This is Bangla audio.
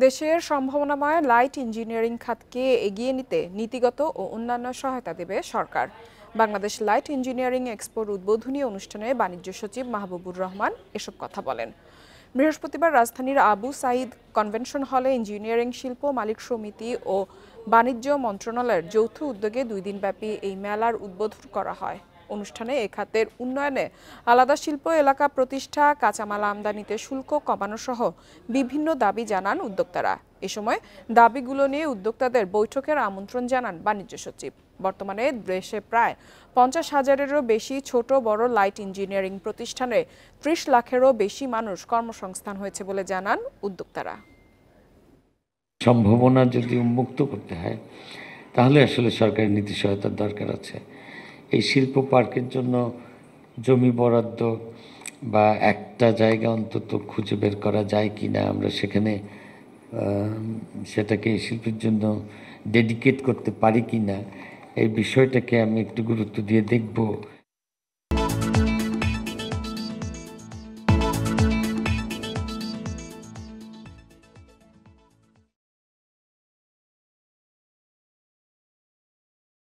দেশের সম্ভাবনাময় লাইট ইঞ্জিনিয়ারিং খাতকে এগিয়ে নিতে নীতিগত ও অন্যান্য সহায়তা দেবে সরকার। বাংলাদেশ লাইট ইঞ্জিনিয়ারিং এক্সপোর উদ্বোধনী অনুষ্ঠানে বাণিজ্য সচিব মাহবুবুর রহমান এসব কথা বলেন। বৃহস্পতিবার রাজধানীর আবু সাঈদ কনভেনশন হলে ইঞ্জিনিয়ারিং শিল্প মালিক সমিতি ও বাণিজ্য মন্ত্রণালয়ের যৌথ উদ্যোগে 2 দিনব্যাপী এই মেলার উদ্বোধন করা হয়। অনুষ্ঠানে এ খাতের উন্নয়নে আলাদা শিল্প এলাকা প্রতিষ্ঠা, কাঁচামাল আমদানিতে শুল্ক কমানো সহ বিভিন্ন দাবি জানান উদ্যোক্তারা। এ সময় দাবিগুলো নিয়ে উদ্যোক্তাদের বৈঠকের আমন্ত্রণ জানান বাণিজ্য সচিব। বর্তমানে দেশে প্রায় 50,000-এরও বেশি ছোট বড় লাইট ইঞ্জিনিয়ারিং প্রতিষ্ঠানে 30 লাখেরও বেশি মানুষ কর্মসংস্থান হয়েছে বলে জানান উদ্যোক্তারা। সম্ভাবনা যদি উন্মুক্ত করতে হয় তাহলে আসলে সরকারি নীতি সহায়তার দরকার আছে। এই শিল্প পার্কের জন্য জমি বরাদ্দ বা একটা জায়গা অন্তত খুঁজে বের করা যায় কি না, আমরা সেখানে সেটাকে শিল্পের জন্য ডেডিকেট করতে পারি কি না, এই বিষয়টাকে আমি একটু গুরুত্ব দিয়ে দেখব।